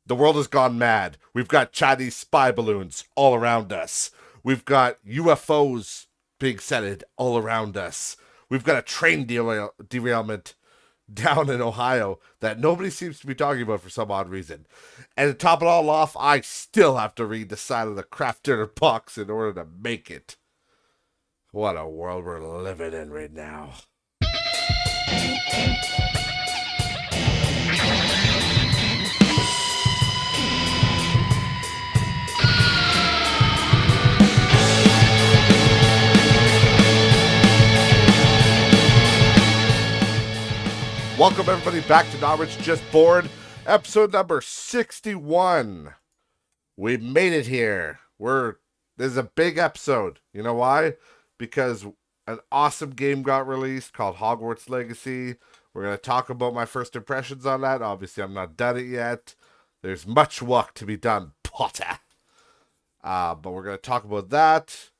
The world has gone mad. We've got Chinese spy balloons all around us. We've got UFOs being sighted all around us. We've got a train derailment down in Ohio that nobody seems to be talking about for some odd reason. And to top it all off, I still have to read the side of the craft dinner box in order to make it. What a world we're living in right now. Welcome everybody back to Not Rich Just Bored, episode number 61. We made it here. This is a big episode. You know why? Because an awesome game got released called Hogwarts Legacy. We're going to talk about my first impressions on that. Obviously, I'm not done it yet. There's much work to be done, Potter. But we're going to talk about that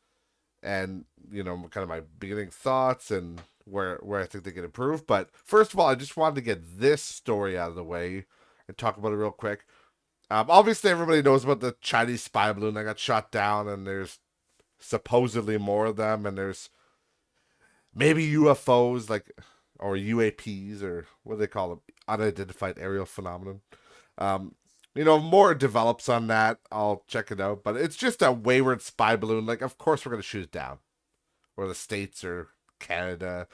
and, kind of my beginning thoughts and where I think they can improve. But first of all, I just wanted to get this story out of the way and talk about it real quick. Obviously, everybody knows about the Chinese spy balloon that got shot down, and there's supposedly more of them, and there's maybe UFOs, or UAPs, or what do they call them? Unidentified aerial phenomenon. More develops on that. I'll check it out. But it's just a wayward spy balloon. Of course we're going to shoot it down. Or the States, or Canada.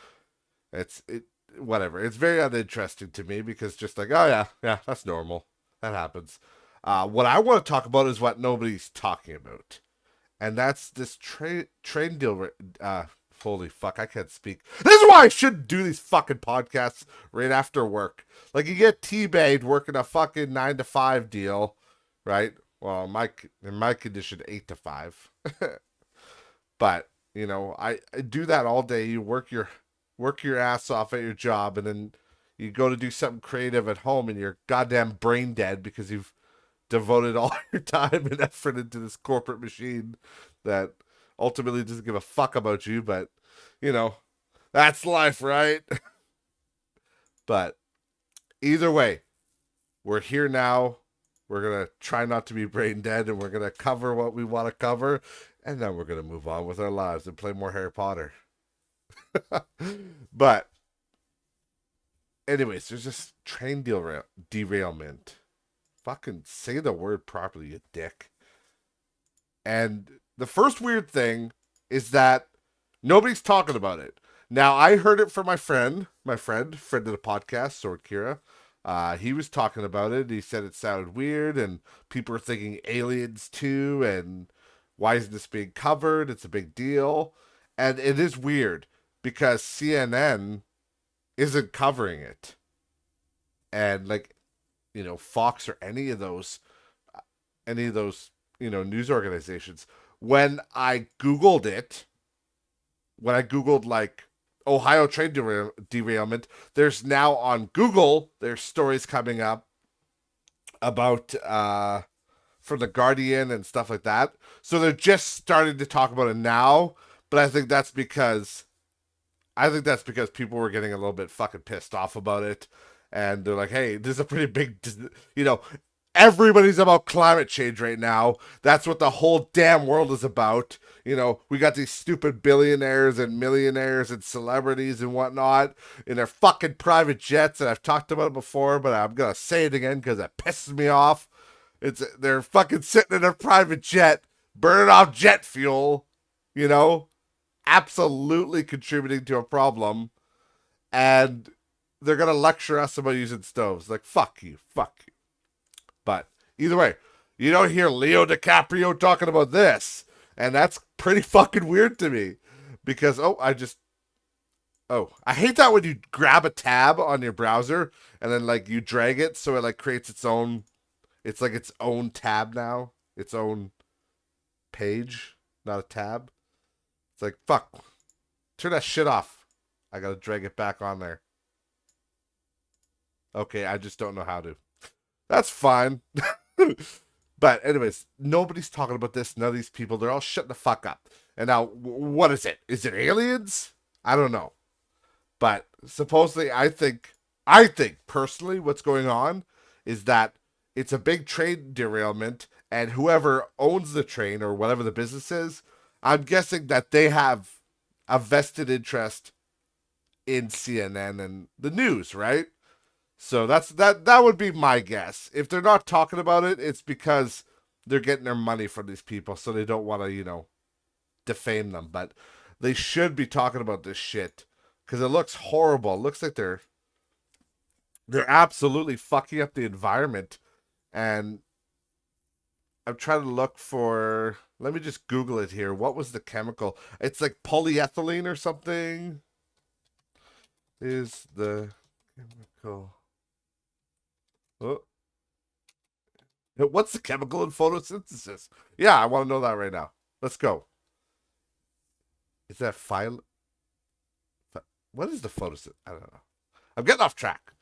Whatever. It's very uninteresting to me because just oh yeah, that's normal. That happens. What I want to talk about is what nobody's talking about, and that's this train deal. Holy fuck, I can't speak. This is why I shouldn't do these fucking podcasts right after work. You get teabagged working a fucking 9 to 5 deal, right? Well, in my condition, 8 to 5. But I do that all day. You work your ass off at your job, and then you go to do something creative at home, and you're goddamn brain dead because you've devoted all your time and effort into this corporate machine that ultimately doesn't give a fuck about you. But that's life, right? But either way, we're here now. We're gonna try not to be brain dead, and we're gonna cover what we want to cover. And then we're going to move on with our lives and play more Harry Potter. But, anyways, there's this train derailment. Fucking say the word properly, you dick. And the first weird thing is that nobody's talking about it. Now, I heard it from my friend of the podcast, Sword Kira. He was talking about it. He said it sounded weird, and people are thinking aliens too, and why isn't this being covered? It's a big deal. And it is weird because CNN isn't covering it. And Fox or any of those news organizations. When I Googled Ohio train derailment, there's now on Google, there's stories coming up about from the Guardian and stuff like that. So they're just starting to talk about it now, but I think that's because people were getting a little bit fucking pissed off about it, and they're like, "Hey, this is a pretty big, everybody's about climate change right now. That's what the whole damn world is about. We got these stupid billionaires and millionaires and celebrities and whatnot in their fucking private jets, and I've talked about it before, but I'm gonna say it again because it pisses me off. They're fucking sitting in a private jet, burning off jet fuel, absolutely contributing to a problem. And they're going to lecture us about using stoves. Fuck you. But either way, you don't hear Leo DiCaprio talking about this. And that's pretty fucking weird to me. Because, I hate that when you grab a tab on your browser and then you drag it so it creates its own. It's its own tab now. Its own page, not a tab. It's fuck. Turn that shit off. I gotta drag it back on there. Okay, I just don't know how to. That's fine. But anyways, nobody's talking about this. None of these people, they're all shutting the fuck up. And now, what is it? Is it aliens? I don't know. But supposedly, I think personally what's going on is that it's a big train derailment, and whoever owns the train or whatever the business is, I'm guessing that they have a vested interest in CNN and the news, right? So that would be my guess. If they're not talking about it, it's because they're getting their money from these people, so they don't want to, defame them. But they should be talking about this shit because it looks horrible. It looks like they're absolutely fucking up the environment. And I'm trying to look for. Let me just Google it here. What was the chemical? It's like polyethylene or something. Is the chemical? Oh. What's the chemical in photosynthesis? Yeah, I want to know that right now. Let's go. Is that what is the photosynthesis? I don't know. I'm getting off track.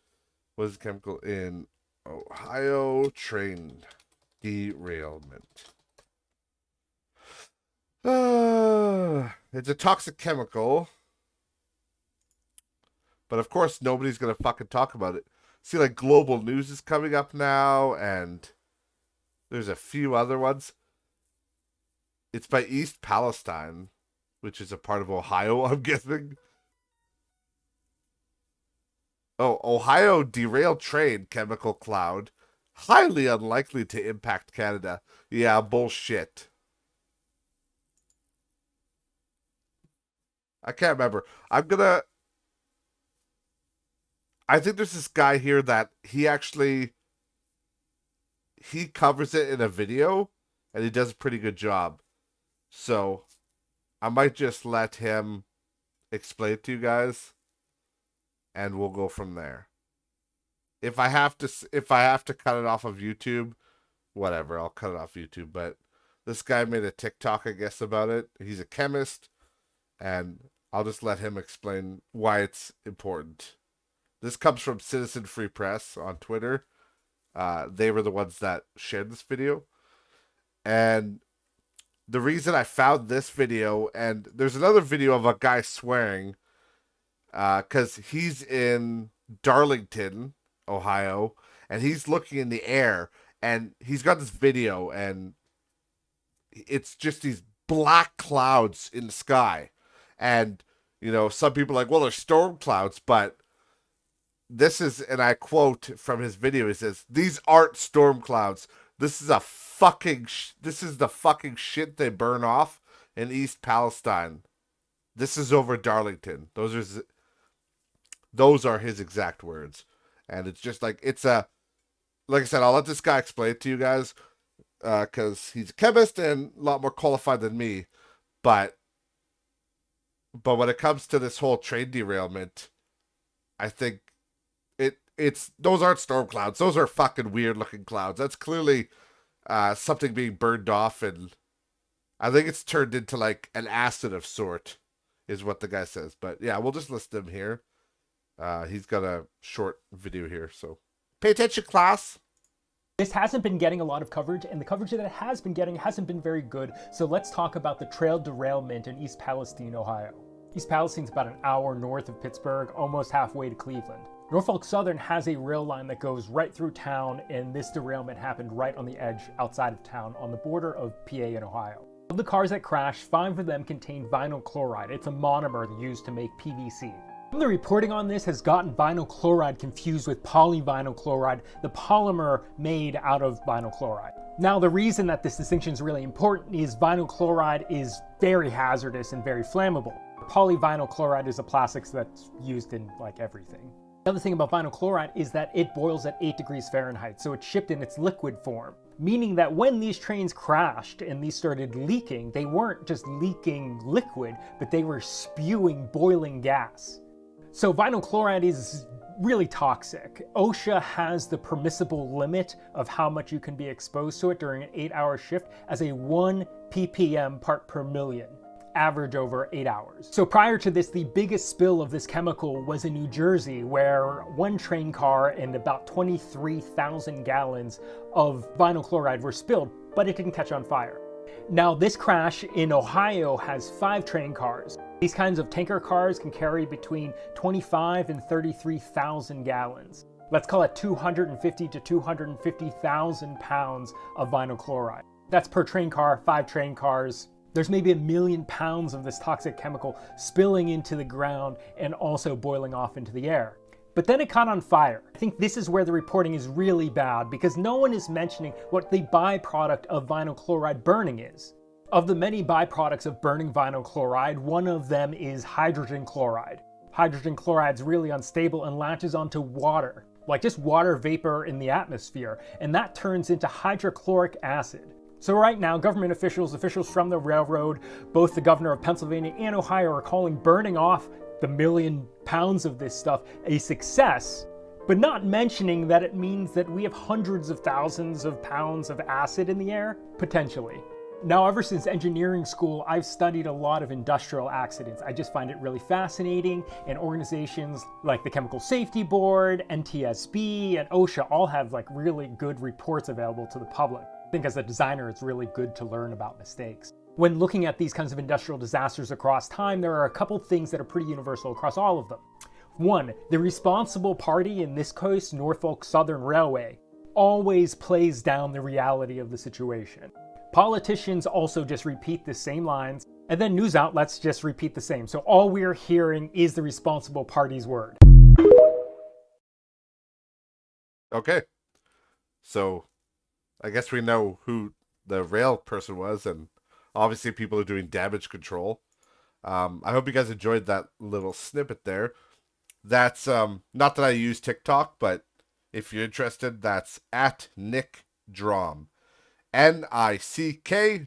What is the chemical in Ohio train derailment? It's a toxic chemical. But of course, nobody's going to fucking talk about it. See, like, global news is coming up now, and there's a few other ones. It's by East Palestine, which is a part of Ohio, I'm guessing. Oh, Ohio derailed train chemical cloud. Highly unlikely to impact Canada. Yeah, bullshit. I can't remember. I think there's this guy here that he covers it in a video, and he does a pretty good job. So I might just let him explain it to you guys, and we'll go from there. If I have to cut it off of YouTube, whatever, I'll cut it off YouTube. But this guy made a TikTok, I guess, about it. He's a chemist, and I'll just let him explain why it's important. This comes from Citizen Free Press on Twitter. They were the ones that shared this video. And the reason I found this video, and there's another video of a guy swearing, because he's in Darlington, Ohio, and he's looking in the air, and he's got this video, and it's just these black clouds in the sky. And, some people are like, well, there's storm clouds, but this is, and I quote from his video, he says, "These aren't storm clouds. This is the fucking shit they burn off in East Palestine. This is over Darlington." Those are his exact words. And it's just like, like I said, I'll let this guy explain it to you guys, because he's a chemist and a lot more qualified than me. But when it comes to this whole train derailment, I think those aren't storm clouds. Those are fucking weird looking clouds. That's clearly something being burned off, and I think it's turned into like an acid of sort, is what the guy says. But yeah, we'll just list him here. He's got a short video here, so pay attention, class. This hasn't been getting a lot of coverage, and the coverage that it has been getting hasn't been very good. So let's talk about the trail derailment in East Palestine, Ohio. East Palestine's about an hour north of Pittsburgh, almost halfway to Cleveland. Norfolk Southern has a rail line that goes right through town, and this derailment happened right on the edge outside of town on the border of PA and Ohio. Of the cars that crashed, 5 of them contained vinyl chloride. It's a monomer used to make PVC. The reporting on this has gotten vinyl chloride confused with polyvinyl chloride, the polymer made out of vinyl chloride. Now, the reason that this distinction is really important is vinyl chloride is very hazardous and very flammable. Polyvinyl chloride is a plastics that's used in like everything. The other thing about vinyl chloride is that it boils at 8 degrees Fahrenheit, so it's shipped in its liquid form. Meaning that when these trains crashed and these started leaking, they weren't just leaking liquid, but they were spewing boiling gas. So vinyl chloride is really toxic. OSHA has the permissible limit of how much you can be exposed to it during an 8-hour shift as a 1 ppm part per million. Average over 8 hours. So prior to this, the biggest spill of this chemical was in New Jersey, where one train car and about 23,000 gallons of vinyl chloride were spilled, but it didn't catch on fire. Now, this crash in Ohio has 5 train cars. These kinds of tanker cars can carry between 25 and 33,000 gallons. Let's call it 250 to 250,000 pounds of vinyl chloride. That's per train car, 5 train cars. There's maybe 1 million pounds of this toxic chemical spilling into the ground and also boiling off into the air. But then it caught on fire. I think this is where the reporting is really bad, because no one is mentioning what the byproduct of vinyl chloride burning is. Of the many byproducts of burning vinyl chloride, one of them is hydrogen chloride. Hydrogen chloride is really unstable and latches onto water, like just water vapor in the atmosphere, and that turns into hydrochloric acid. So right now, government officials from the railroad, both the governor of Pennsylvania and Ohio, are calling burning off the 1 million pounds of this stuff a success, but not mentioning that it means that we have hundreds of thousands of pounds of acid in the air, potentially. Now, ever since engineering school, I've studied a lot of industrial accidents. I just find it really fascinating, and organizations like the Chemical Safety Board, NTSB, and OSHA all have like really good reports available to the public. I think as a designer, it's really good to learn about mistakes. When looking at these kinds of industrial disasters across time, there are a couple things that are pretty universal across all of them. One, the responsible party, in this case, Norfolk Southern Railway, always plays down the reality of the situation. Politicians also just repeat the same lines, and then news outlets just repeat the same. So all we're hearing is the responsible party's word. Okay. So I guess we know who the rail person was, and obviously people are doing damage control. I hope you guys enjoyed that little snippet there. That's not that I use TikTok, but if you're interested, that's at Nick Drom. NICKDROM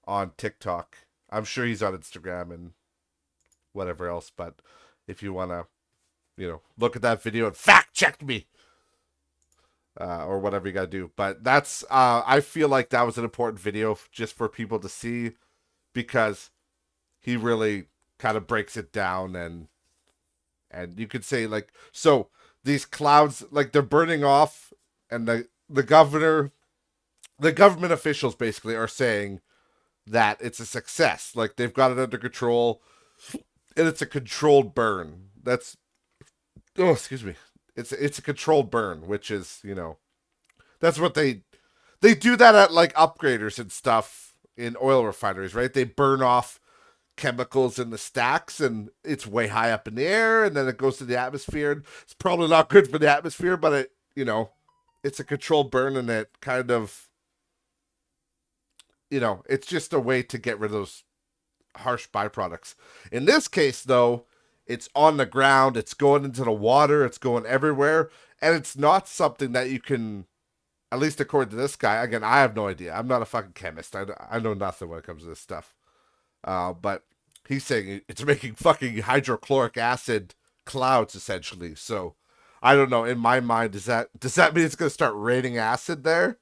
on TikTok. I'm sure he's on Instagram and whatever else, but if you want to, look at that video and fact check me, or whatever you got to do. But that's, I feel like that was an important video just for people to see, because he really kind of breaks it down, and you could say, like, so these clouds, like, they're burning off, and the government officials basically are saying that it's a success. Like, they've got it under control, and it's a controlled burn. It's a controlled burn, which is, that's what they do that at, like, upgraders and stuff in oil refineries, right? They burn off chemicals in the stacks, and it's way high up in the air, and then it goes to the atmosphere, and it's probably not good for the atmosphere, but it, it's a controlled burn, and it kind of, it's just a way to get rid of those harsh byproducts. In this case, though, it's on the ground, it's going into the water, it's going everywhere, and it's not something that you can, at least according to this guy, again, I have no idea. I'm not a fucking chemist. I know nothing when it comes to this stuff. But he's saying it's making fucking hydrochloric acid clouds, essentially. So, I don't know. In my mind, does that mean it's going to start raining acid there?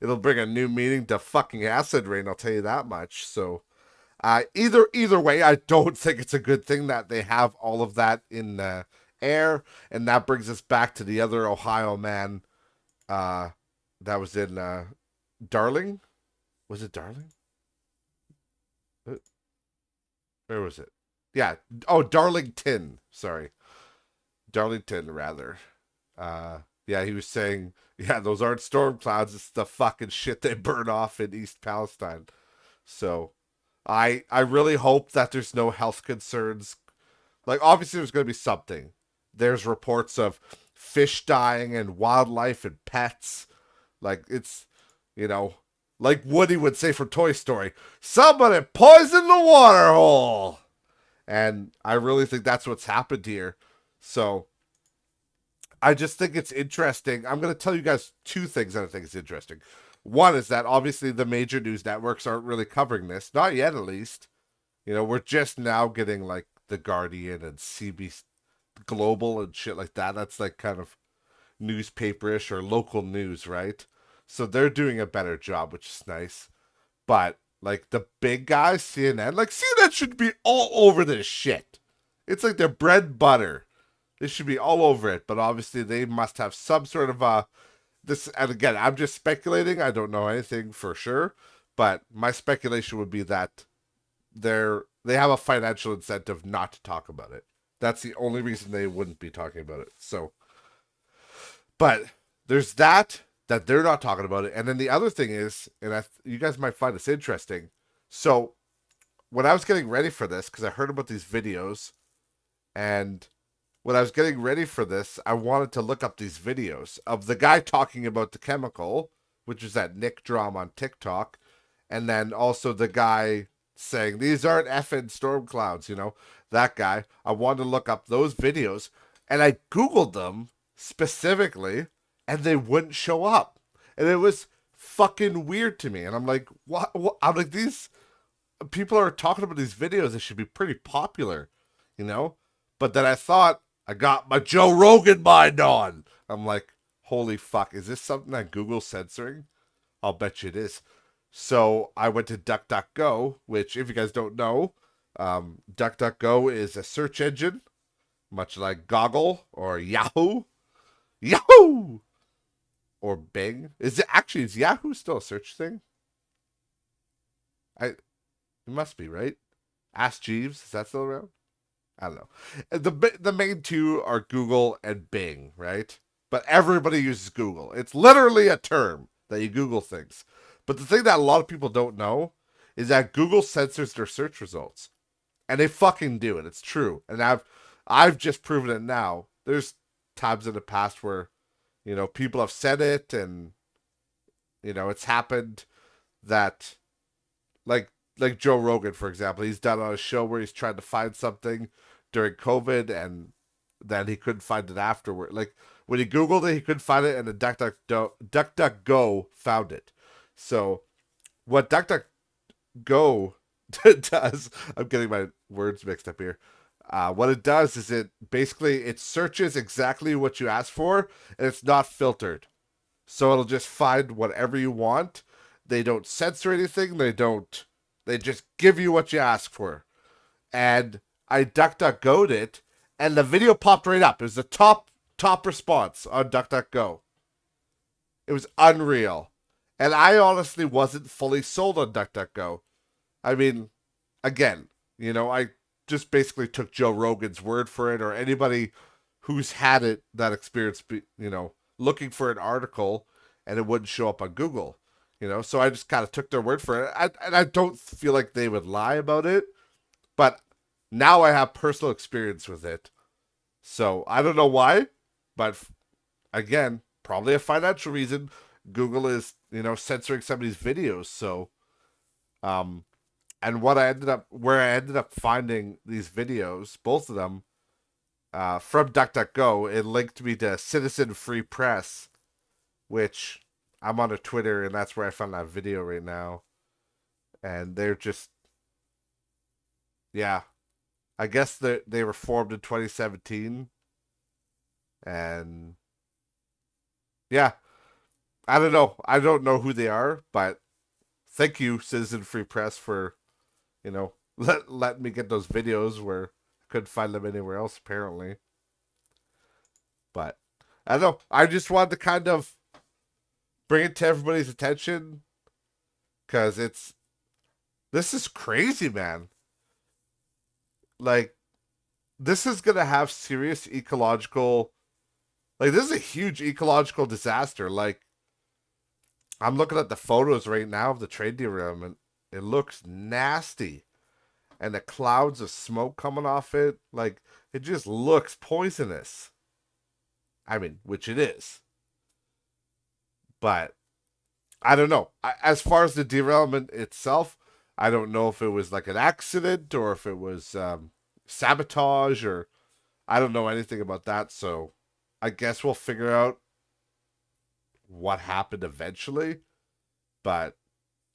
It'll bring a new meaning to fucking acid rain, I'll tell you that much. So, either way, I don't think it's a good thing that they have all of that in the air. And that brings us back to the other Ohio man that was in Darling. Was it Darling? Where was it? Yeah. Oh, Darlington. Sorry. Darlington, rather. Yeah, he was saying, yeah, those aren't storm clouds. It's the fucking shit they burn off in East Palestine. So, I really hope that there's no health concerns. Like, obviously there's going to be something. There's reports of fish dying and wildlife and pets. Like, it's, like Woody would say from Toy Story, somebody poisoned the water hole. And I really think that's what's happened here. So, I just think it's interesting. I'm going to tell you guys two things that I think is interesting. One is that obviously the major news networks aren't really covering this. Not yet, at least. We're just now getting, like, The Guardian and CB Global and shit like that. That's, like, kind of newspaperish or local news, right? So they're doing a better job, which is nice. But, like, the big guys, CNN, like, CNN should be all over this shit. It's like their bread and butter. They should be all over it, but obviously they must have some sort of this, and again, I'm just speculating, I don't know anything for sure, but my speculation would be that they have a financial incentive not to talk about it. That's the only reason they wouldn't be talking about it. So, But there's that they're not talking about it. And then the other thing is, and you guys might find this interesting. So when I was getting ready for this, because I heard about these videos, and when I was getting ready for this, I wanted to look up these videos of the guy talking about the chemical, which is that Nick Drum on TikTok, and then also the guy saying, these aren't effing storm clouds, that guy. I wanted to look up those videos, and I Googled them specifically, and they wouldn't show up. And it was fucking weird to me. And I'm like, what? I'm like, these people are talking about these videos. They should be pretty popular, you know? But then I thought, I got my Joe Rogan mind on. I'm like, holy fuck, is this something that Google's censoring? I'll bet you it is. So I went to DuckDuckGo, which, if you guys don't know, DuckDuckGo is a search engine, much like Goggle or Yahoo. Yahoo! Or Bing. Is Yahoo still a search thing? It must be, right? Ask Jeeves, is that still around? I don't know. The main two are Google and Bing, right? But everybody uses Google. It's literally a term that you Google things. But the thing that a lot of people don't know is that Google censors their search results. And they fucking do it. It's true. And I've just proven it now. There's times in the past where, people have said it, and it's happened that like Joe Rogan, for example, he's done on a show where he's trying to find something during COVID, and then he couldn't find it afterward. Like when he Googled it, he couldn't find it, and the DuckDuckGo found it. So what DuckDuckGo does, I'm getting my words mixed up here. What it does is it searches exactly what you ask for, and it's not filtered. So it'll just find whatever you want. They don't censor anything. They just give you what you ask for. And I DuckDuckGo'd it, and the video popped right up. It was the top response on DuckDuckGo. It was unreal. And I honestly wasn't fully sold on DuckDuckGo. I mean, again, I just basically took Joe Rogan's word for it, or anybody who's had that experience, looking for an article and it wouldn't show up on Google. So I just kind of took their word for it. And I don't feel like they would lie about it, but now I have personal experience with it. So I don't know why, but again, probably a financial reason. Google is, censoring some of these videos. So, and where I ended up finding these videos, both of them, from DuckDuckGo, it linked me to Citizen Free Press, which I'm on a Twitter, and that's where I found that video right now. And they're just, yeah, I guess they were formed in 2017. And yeah, I don't know. I don't know who they are, but thank you, Citizen Free Press, for, let me get those videos where I couldn't find them anywhere else, apparently. But I don't know. I just wanted to kind of bring it to everybody's attention, because this is crazy, man. Like, this is going to have serious ecological, this is a huge ecological disaster. Like, I'm looking at the photos right now of the train derailment. It looks nasty. And the clouds of smoke coming off it, it just looks poisonous. I mean, which it is. But I don't know. As far as the derailment itself, I don't know if it was like an accident or if it was sabotage, or I don't know anything about that. So I guess we'll figure out what happened eventually. But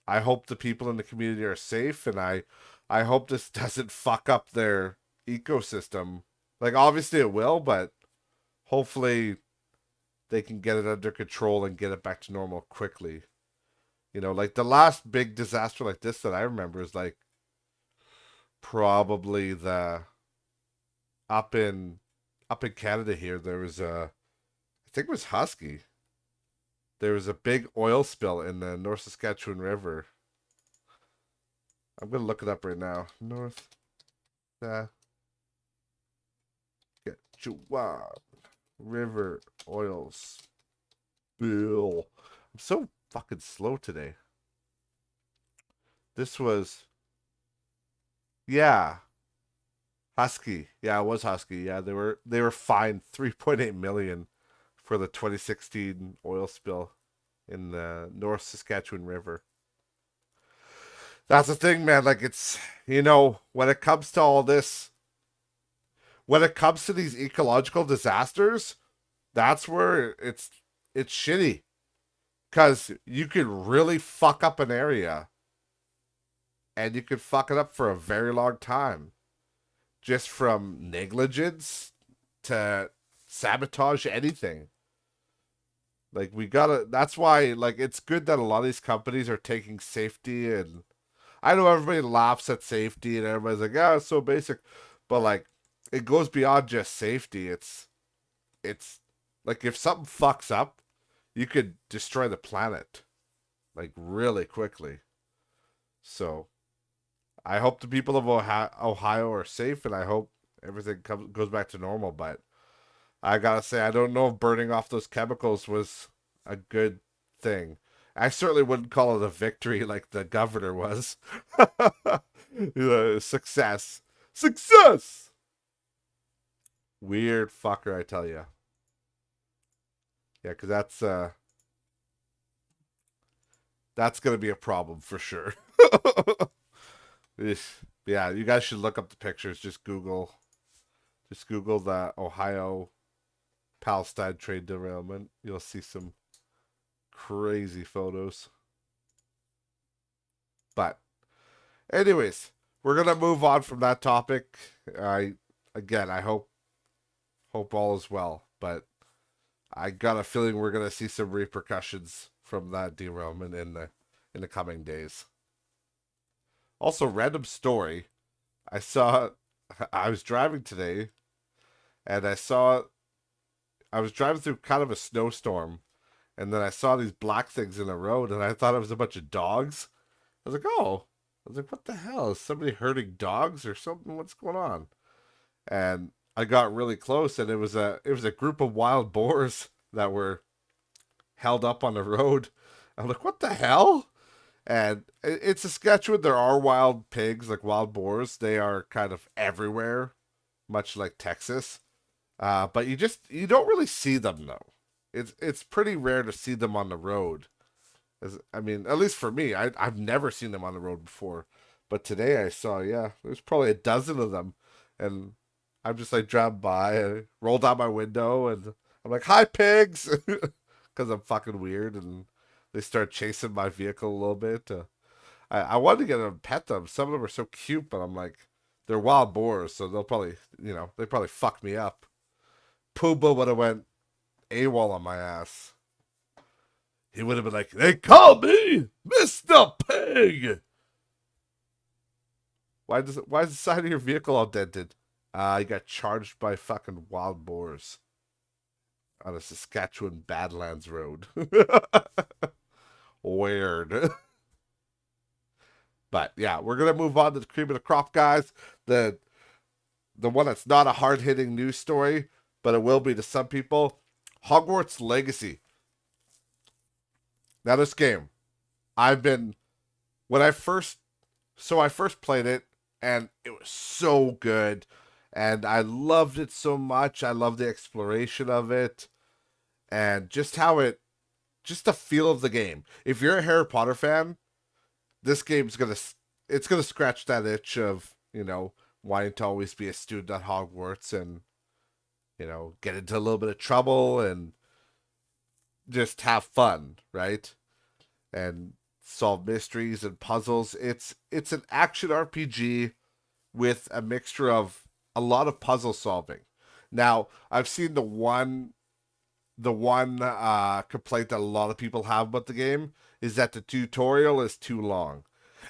I hope the people in the community are safe, and I hope this doesn't fuck up their ecosystem. Obviously it will, but hopefully they can get it under control and get it back to normal quickly. The last big disaster like this that I remember is probably the up in Canada here. There was I think it was Husky. There was a big oil spill in the North Saskatchewan River. I'm gonna look it up right now. North Saskatchewan River oil Bill. I'm so fucking slow today. This was, yeah, Husky. Yeah, it was Husky. Yeah, they were fined 3.8 million for the 2016 oil spill in the North Saskatchewan River. That's the thing, man. Like it's, when it comes to all this, when it comes to these ecological disasters, that's where it's shitty because you could really fuck up an area and you could fuck it up for a very long time just from negligence to sabotage anything. Like we gotta. That's why like it's good that a lot of these companies are taking safety, and I know everybody laughs at safety and everybody's like, yeah, it's so basic, but like it goes beyond just safety. It's like if something fucks up, you could destroy the planet like really quickly. So I hope the people of Ohio are safe, and I hope everything goes back to normal. But I gotta say, I don't know if burning off those chemicals was a good thing. I certainly wouldn't call it a victory like the governor was. Success. Success! Weird fucker, I tell you. Yeah, because that's gonna be a problem for sure. Yeah, you guys should look up the pictures. Just Google the Ohio Palestine trade derailment. You'll see some crazy photos. But anyways, we're gonna move on from that topic. I hope all is well, but I got a feeling we're gonna see some repercussions from that derailment in the coming days. Also, random story. I saw I was driving today and I was driving through kind of a snowstorm and then I saw these black things in the road and I thought it was a bunch of dogs. I was like, oh. I was like, what the hell? Is somebody herding dogs or something? What's going on? And I got really close and it was a group of wild boars that were held up on the road. I'm like, what the hell? And in Saskatchewan, there are wild pigs, like wild boars. They are kind of everywhere, much like Texas. But you don't really see them though. It's pretty rare to see them on the road. I mean, at least for me, I've never seen them on the road before. But today I saw, yeah, there's probably a dozen of them, and I'm just like driving by, and roll down my window, and I'm like, "Hi, pigs," because I'm fucking weird, and they start chasing my vehicle a little bit. I wanted to get them and pet them. Some of them are so cute, but I'm like, they're wild boars, so they'll probably, they probably fuck me up. Puba would have went AWOL on my ass. He would have been like, they call me Mr. Pig. Why is the side of your vehicle all dented? You got charged by fucking wild boars on a Saskatchewan Badlands road. Weird. But yeah, we're gonna move on to the cream of the crop, guys. The one that's not a hard hitting news story, but it will be to some people. Hogwarts Legacy. Now this game, I've been when I first played it and it was so good and I loved it so much. I love the exploration of it and just the feel of the game. If you're a Harry Potter fan, this game's gonna scratch that itch of, wanting to always be a student at Hogwarts and, get into a little bit of trouble and just have fun, right? And solve mysteries and puzzles. It's an action RPG with a mixture of a lot of puzzle solving. Now, I've seen the one complaint that a lot of people have about the game is that the tutorial is too long.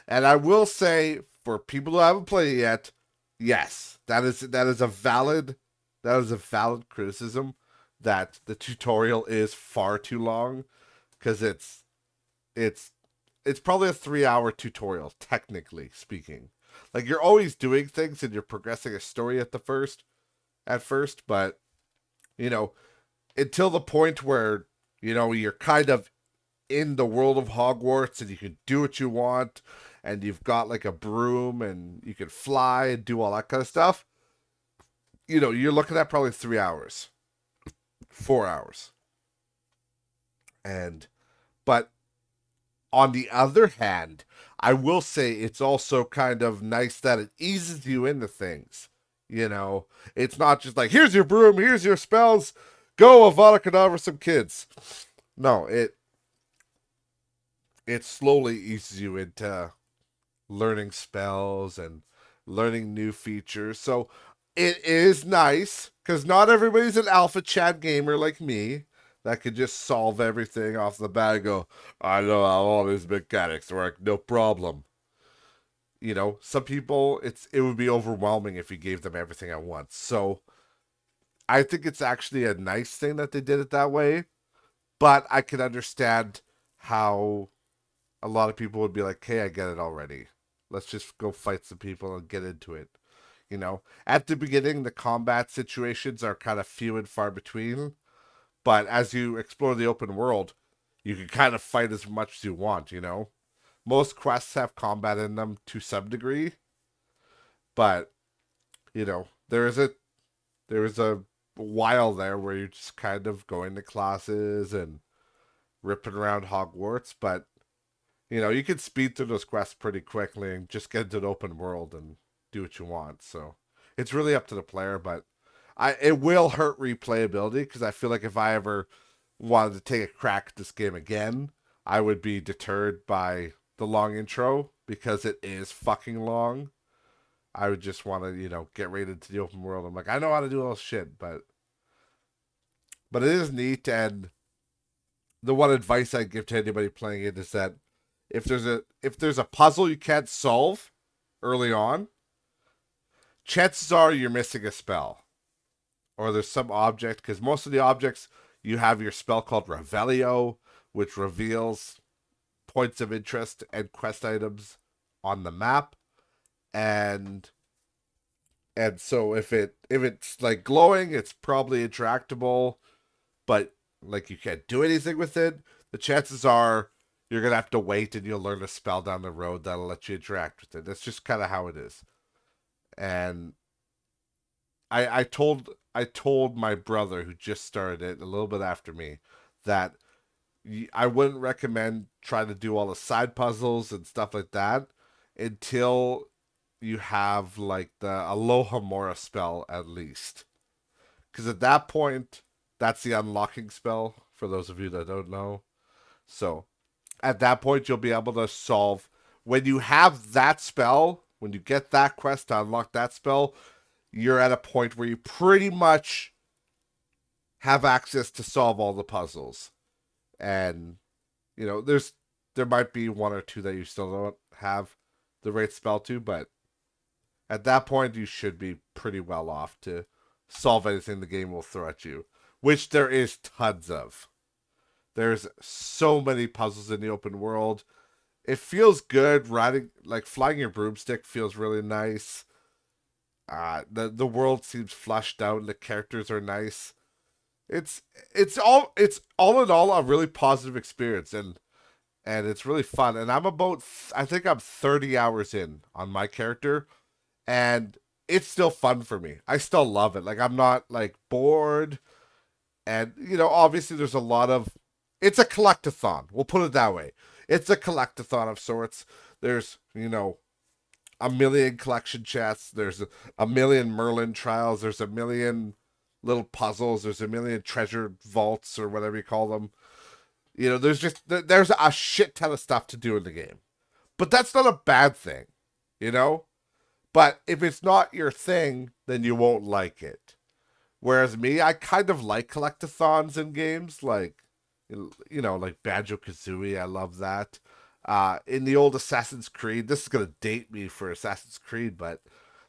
And I will say for people who haven't played it yet, yes, that is a valid criticism that the tutorial is far too long because it's it's probably a 3 hour tutorial, technically speaking. Like you're always doing things and you're progressing a story at first, but you know, until the point where, You're kind of in the world of Hogwarts and you can do what you want and you've got like a broom and you can fly and do all that kind of stuff. You're looking at probably 3 hours, 4 hours. But on the other hand, I will say it's also kind of nice that it eases you into things. It's not just like, here's your broom, here's your spells, go Avada Kedavra some kids. No, it slowly eases you into learning spells and learning new features. So it is nice because not everybody's an alpha chat gamer like me that could just solve everything off the bat and go, I know how all these mechanics work, no problem. Some people it would be overwhelming if you gave them everything at once. So I think it's actually a nice thing that they did it that way, but I can understand how a lot of people would be like, hey, I get it already. Let's just go fight some people and get into it. At the beginning, the combat situations are kind of few and far between, but as you explore the open world, you can kind of fight as much as you want. Most quests have combat in them to some degree, but there is a while there where you're just kind of going to classes and ripping around Hogwarts, but you can speed through those quests pretty quickly and just get into the open world and do what you want. So it's really up to the player, but it will hurt replayability because I feel like if I ever wanted to take a crack at this game again, I would be deterred by the long intro because it is fucking long. I would just want to, get right into the open world. I'm like, I know how to do all this shit, but it is neat. And the one advice I give to anybody playing it is that if there's a puzzle you can't solve early on, chances are you're missing a spell or there's some object, because most of the objects you have your spell called Revelio, which reveals points of interest and quest items on the map, and so if it's like glowing, it's probably interactable, but like you can't do anything with it. The chances are you're gonna have to wait and you'll learn a spell down the road that'll let you interact with it. That's just kind of how it is. And I told my brother who just started it a little bit after me that I wouldn't recommend trying to do all the side puzzles and stuff like that until you have like the Aloha Mora spell at least. Because at that point, that's the unlocking spell for those of you that don't know. So at that point, you'll be able to solve. When you have that spell, when you get that quest to unlock that spell, you're at a point where you pretty much have access to solve all the puzzles. And there might be one or two that you still don't have the right spell to, but at that point you should be pretty well off to solve anything the game will throw at you, which there is tons of. There's so many puzzles in the open world. It feels good riding, like flying your broomstick feels really nice. The world seems fleshed out and the characters are nice. It's all in all a really positive experience, and it's really fun. And I think I'm 30 hours in on my character, and it's still fun for me. I still love it. Like I'm not like bored, and obviously there's a lot of. It's a collectathon. We'll put it that way. It's a collectathon of sorts. There's a million collection chests. There's a million Merlin trials. There's a million little puzzles. There's a million treasure vaults or whatever you call them. There's a shit ton of stuff to do in the game. But that's not a bad thing, you know? But if it's not your thing, then you won't like it. Whereas me, I kind of like collectathons in games, like like Banjo-Kazooie. I love that. In the old Assassin's Creed, this is gonna date me for Assassin's Creed, but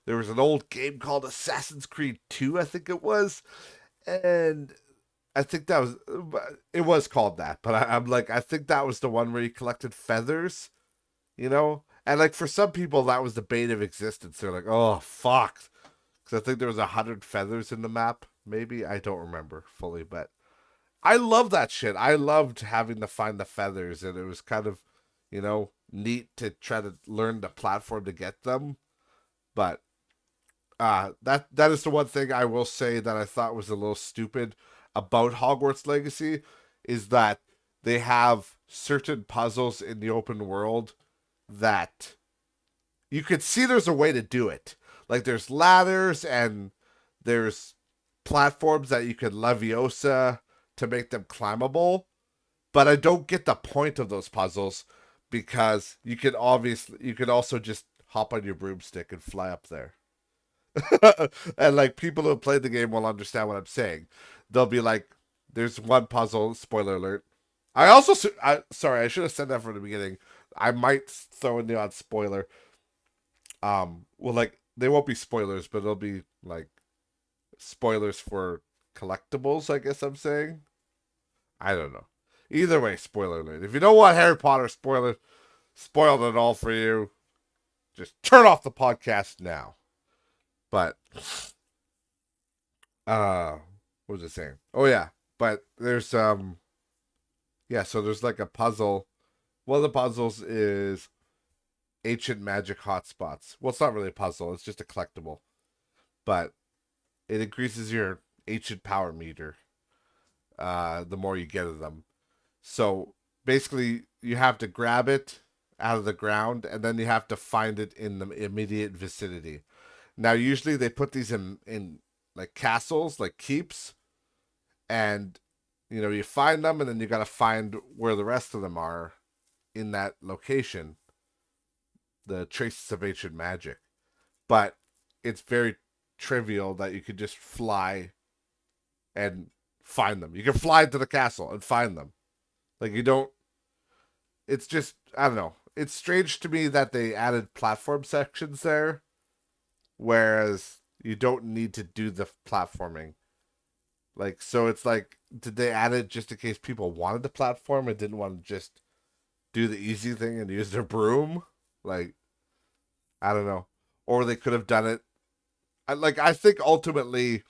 there was an old game called Assassin's Creed 2, I think it was, and I think it was called that, but I'm like, I think that was the one where you collected feathers, and like for some people that was the bane of existence. They're like, oh fuck, because I think there was 100 feathers in the map. Maybe I don't remember fully, but I love that shit. I loved having to find the feathers, and it was kind of, neat to try to learn the platform to get them. But that is the one thing I will say that I thought was a little stupid about Hogwarts Legacy is that they have certain puzzles in the open world that you could see there's a way to do it. Like there's ladders and there's platforms that you could Leviosa to make them climbable, but I don't get the point of those puzzles because you could also just hop on your broomstick and fly up there. And like people who have played the game will understand what I'm saying. They'll be like, "There's one puzzle." Spoiler alert. Sorry, I should have said that from the beginning. I might throw in the odd spoiler. Well, like they won't be spoilers, but it'll be like spoilers for collectibles. I guess I'm saying. I don't know. Either way, spoiler alert. If you don't want Harry Potter spoiled it all for you, just turn off the podcast now. But uh what was it saying? Oh yeah. But there's yeah, so there's like a puzzle. One of the puzzles is ancient magic hotspots. Well, it's not really a puzzle, it's just a collectible. But it increases your ancient power meter the more you get of them. So basically you have to grab it out of the ground and then you have to find it in the immediate vicinity. Now usually they put these in like castles, like keeps, and you find them and then you got to find where the rest of them are in that location, the traces of ancient magic. But it's very trivial that you could just fly and find them. You can fly to the castle and find them. Like you don't it's just I don't know. It's strange to me that they added platform sections there whereas you don't need to do the platforming. Like so it's like did they add it just in case people wanted the platform and didn't want to just do the easy thing and use their broom? Like I don't know. Or they could have done it I think ultimately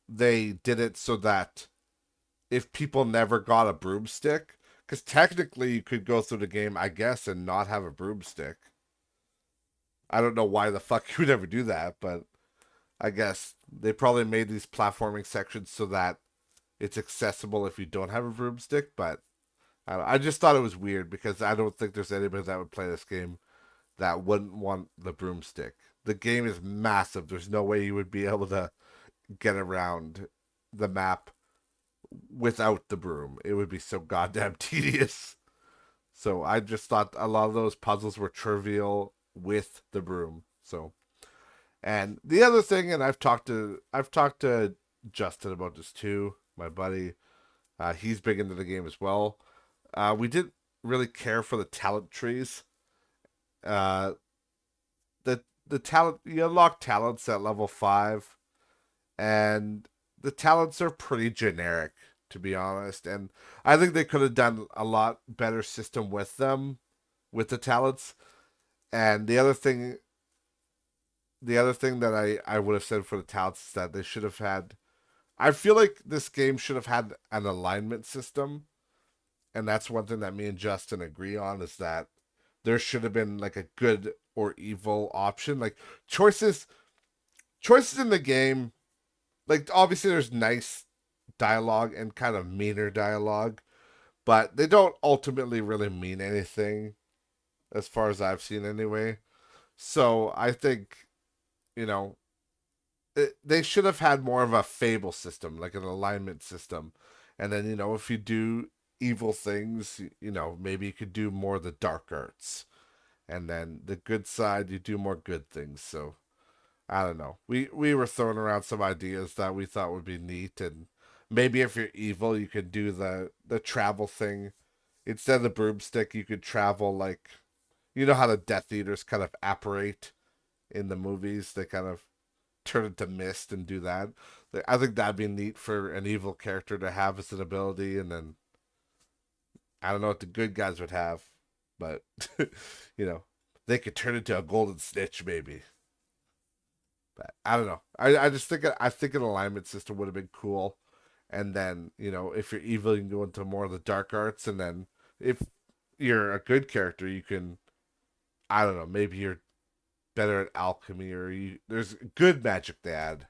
they did it so that if people never got a broomstick, because technically you could go through the game, I guess, and not have a broomstick. I don't know why the fuck you would ever do that, but I guess they probably made these platforming sections so that it's accessible if you don't have a broomstick. But I just thought it was weird because I don't think there's anybody that would play this game that wouldn't want the broomstick. The game is massive. There's no way you would be able to get around the map without the broom. It would be so goddamn tedious. So I just thought a lot of those puzzles were trivial with the broom. So and the other thing, and I've talked to Justin about this too, my buddy. He's big into the game as well. We didn't really care for the talent trees. Uh, the talent you unlock talents at level 5, and the talents are pretty generic to be honest. And I think they could have done a lot better system with them, with the talents. And the other thing that I would have said for the talents is that they should have had. I feel like this game should have had an alignment system, and that's one thing that me and Justin agree on is that there should have been like a good or evil option, like choices choices in the game. Like obviously there's nice dialogue and kind of meaner dialogue, but they don't ultimately really mean anything as far as I've seen anyway. So I think you know they should have had more of a fable system, like an alignment system. And then, if you do evil things, maybe you could do more of the dark arts. And then the good side, you do more good things. So I don't know. We were throwing around some ideas that we thought would be neat, and maybe if you're evil, you could do the travel thing. Instead of the broomstick, you could travel like how the Death Eaters kind of apparate in the movies. They kind of turn into mist and do that. I think that'd be neat for an evil character to have as an ability, and then I don't know what the good guys would have, but you know, they could turn into a golden snitch maybe. But I don't know. I just think an alignment system would have been cool, And then, if you're evil, you can go into more of the dark arts. And then if you're a good character, you can, I don't know, maybe you're better at alchemy, or there's good magic to add.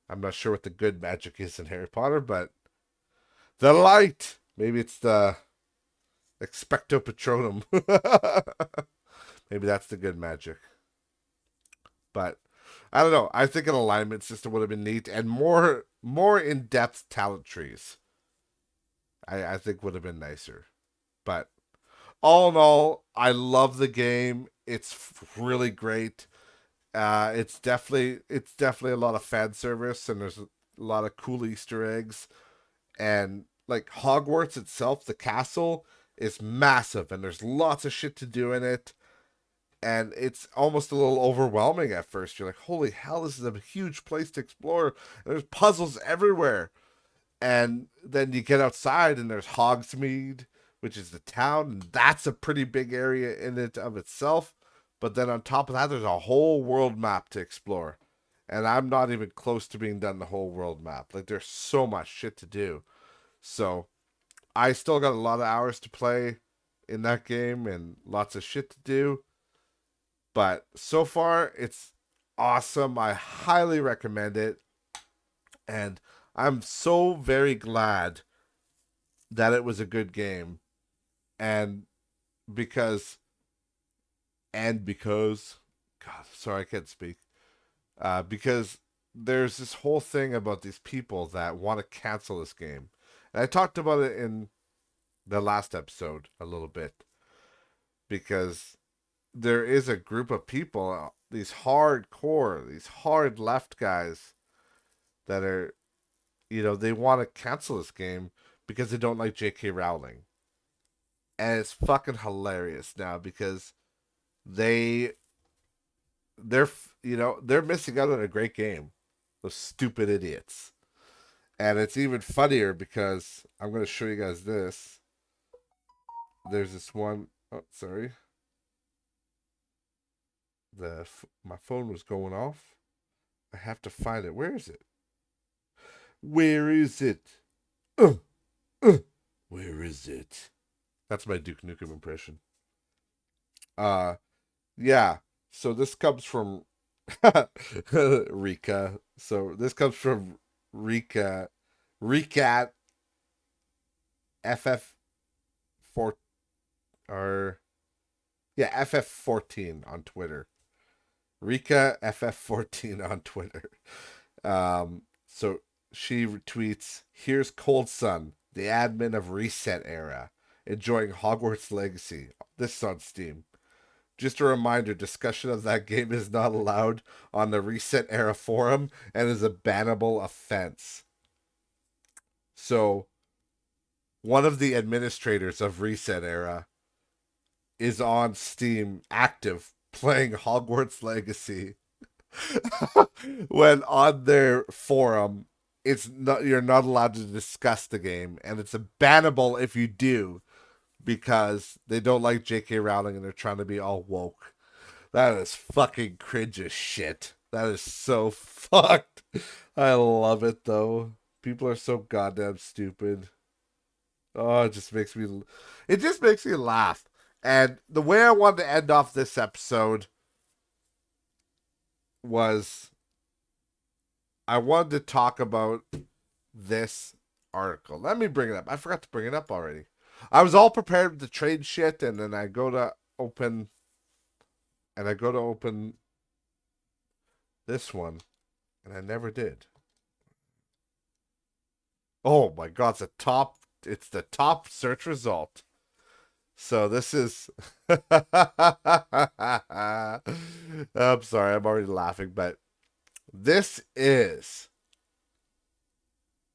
I'm not sure what the good magic is in Harry Potter, but the light. Maybe it's the expecto patronum. Maybe that's the good magic. But I don't know. I think an alignment system would have been neat, and more in depth talent trees. I think would have been nicer. But all in all, I love the game. It's really great. It's definitely a lot of fan service, and there's a lot of cool Easter eggs. And like Hogwarts itself, the castle is massive, and there's lots of shit to do in it. And it's almost a little overwhelming at first. You're like, holy hell, this is a huge place to explore. There's puzzles everywhere. And then you get outside and there's Hogsmeade, which is the town, and that's a pretty big area in it of itself. But then on top of that, there's a whole world map to explore. And I'm not even close to being done the whole world map. Like, there's so much shit to do. So I still got a lot of hours to play in that game and lots of shit to do. But so far, it's awesome. I highly recommend it. And I'm so very glad that it was a good game. And because, God, sorry, I can't speak. Because there's this whole thing about these people that want to cancel this game. And I talked about it in the last episode a little bit. Because there is a group of people, these hardcore, these hard left guys that are, they want to cancel this game because they don't like J.K. Rowling. And it's fucking hilarious now because they're they're missing out on a great game. Those stupid idiots. And it's even funnier because I'm going to show you guys this. There's this one. Oh, sorry. My phone was going off. I have to find it. Where is it? Where is it? Uh, where is it? That's my Duke Nukem impression. Yeah. So this comes from Rika. So this comes from Rika. Recat FF4 or yeah, FF14 on Twitter. Rika FF14 on Twitter. So she retweets, here's Cold Sun, the admin of Reset Era, enjoying Hogwarts Legacy. This is on Steam. Just a reminder, discussion of that game is not allowed on the Reset Era forum and is a bannable offense. So, one of the administrators of Reset Era is on Steam, active, playing Hogwarts Legacy. When on their forum, you're not allowed to discuss the game, and it's a bannable if you do, because they don't like J.K. Rowling and they're trying to be all woke. That is fucking cringe as shit. That is so fucked. I love it though. People are so goddamn stupid. Oh, it just makes me laugh. And the way I wanted to end off this episode was I wanted to talk about this article. Let me bring it up. I forgot to bring it up already. I was all prepared with the trade shit, and then I go to open this one, and I never did. Oh my god, it's the top search result. So this is I'm sorry, I'm already laughing, but this is,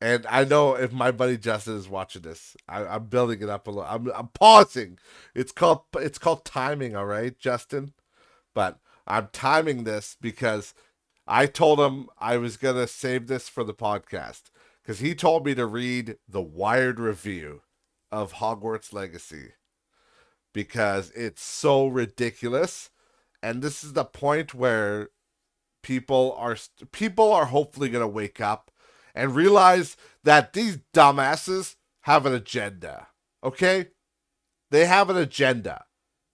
and I know if my buddy Justin is watching this, I'm building it up a little. I'm pausing. It's called timing, all right, Justin. But I'm timing this because I told him I was gonna save this for the podcast because he told me to read the Wired review of Hogwarts Legacy because it's so ridiculous, and this is the point where people are hopefully gonna wake up and realize that these dumbasses have an agenda. Okay? They have an agenda.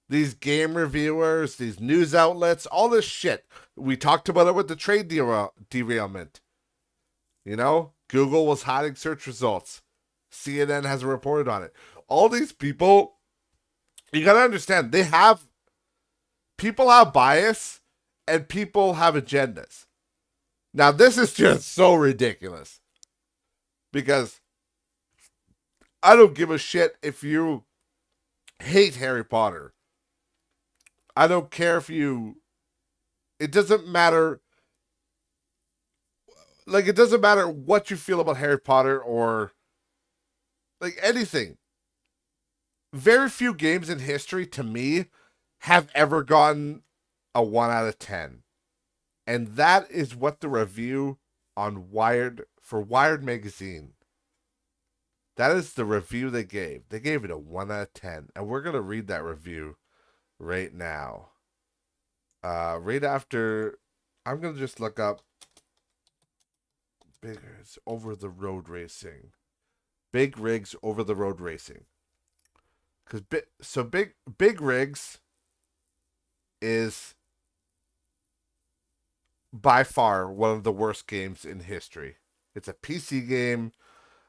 These game reviewers, these news outlets, all this shit. We talked about it with the trade derailment. You know, Google was hiding search results. CNN has reported on it. All these people, you gotta understand, people have bias and people have agendas. Now, this is just so ridiculous because I don't give a shit if you hate Harry Potter. I don't care if you. It doesn't matter. Like, it doesn't matter what you feel about Harry Potter or like anything. Very few games in history, to me, have ever gotten a 1 out of 10. And that is what the review on Wired, for Wired Magazine, that is the review they gave. They gave it a 1 out of 10. And we're going to read that review right now. Right after, I'm going to just look up Big Rigs Over the Road Racing. Big Rigs Over the Road Racing. Big Rigs is by far one of the worst games in history. It's a PC game.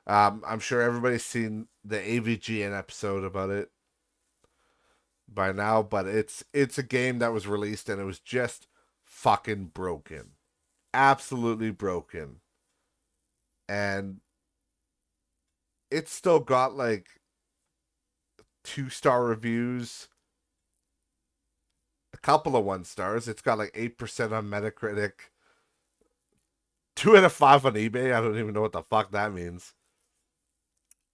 I'm sure everybody's seen the AVGN episode about it by now, but it's a game that was released and it was just fucking broken. Absolutely broken. And it's still got like 2-star reviews, a couple of 1 stars. It's got like 8% on Metacritic, 2 out of 5 on eBay. I don't even know what the fuck that means.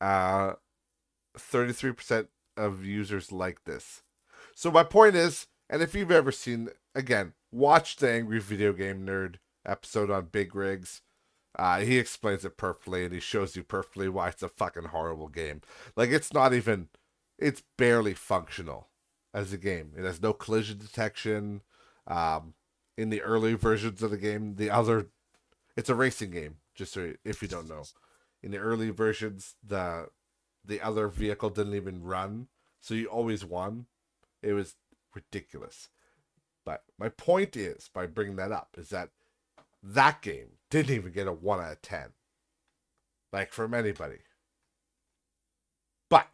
33% of users like this. So my point is, and if you've ever seen, again, watch the Angry Video Game Nerd episode on Big Rigs. He explains it perfectly and he shows you perfectly why it's a fucking horrible game. Like, it's barely functional as a game. It has no collision detection. In the early versions of the game, it's a racing game, just so if you don't know. In the early versions, the other vehicle didn't even run, so you always won. It was ridiculous. But my point is, by bringing that up, is that game didn't even get a 1 out of 10. Like, from anybody. But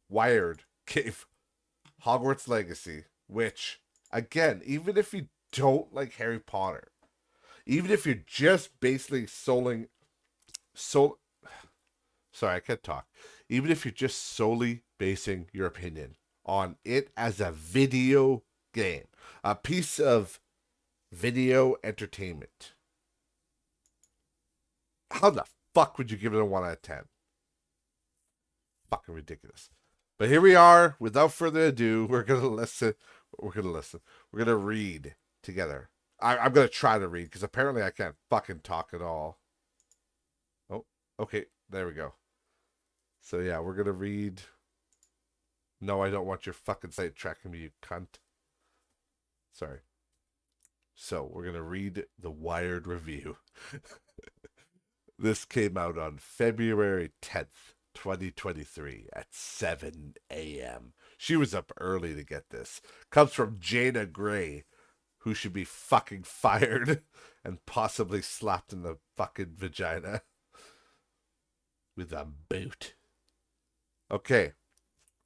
Wired gave Hogwarts Legacy, which, again, even if you don't like Harry Potter, even if you're just basically sorry, I can't talk. Even if you're just solely basing your opinion on it as a video game, a piece of video entertainment, how the fuck would you give it a 1 out of 10? Fucking ridiculous. But here we are. Without further ado, we're gonna listen. We're gonna read together. I'm gonna try to read because apparently I can't fucking talk at all. Oh, okay, there we go. So yeah, we're gonna read. No, I don't want your fucking site tracking me, you cunt. Sorry. So we're gonna read the Wired review. This came out on February 10th. 2023 at 7 a.m. She was up early to get this. Comes from Jada Gray, who should be fucking fired and possibly slapped in the fucking vagina with a boot. Okay.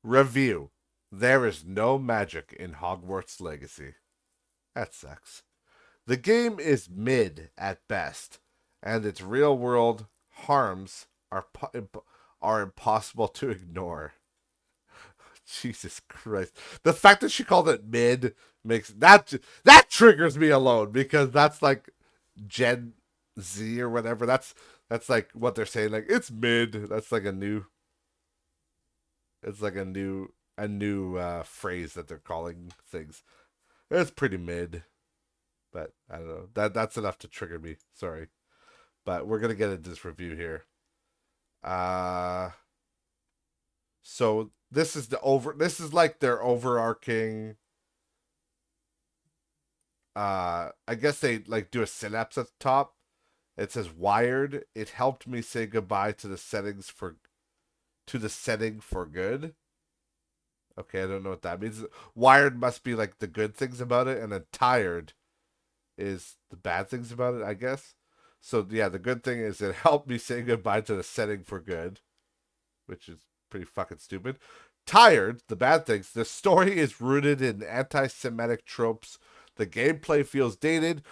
Review. There is no magic in Hogwarts Legacy. That sucks. The game is mid at best, and its real-world harms are impossible to ignore. Jesus Christ. The fact that she called it mid makes that triggers me alone, because that's like Gen Z or whatever. That's like what they're saying, like it's mid. That's like a new phrase that they're calling things. It's pretty mid. But I don't know. That's enough to trigger me. Sorry. But we're gonna get into this review here. So this is like their overarching, I guess they like do a synapse at the top It says Wired. It helped me say goodbye to the setting for good. Okay, I don't know what that means. Wired must be like the good things about it, and then tired is the bad things about it, I guess. So yeah, the good thing is it helped me say goodbye to the setting for good, which is pretty fucking stupid. Tired, the bad things. The story is rooted in anti-Semitic tropes. The gameplay feels dated.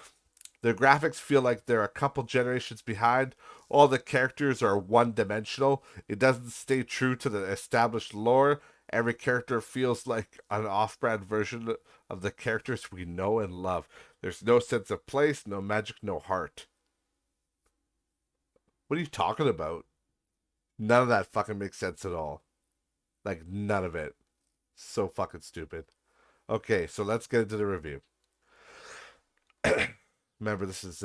The graphics feel like they're a couple generations behind. All the characters are one-dimensional. It doesn't stay true to the established lore. Every character feels like an off-brand version of the characters we know and love. There's no sense of place, no magic, no heart. What are you talking about? None of that fucking makes sense at all. Like, none of it. So fucking stupid. Okay, so let's get into the review. Remember, this is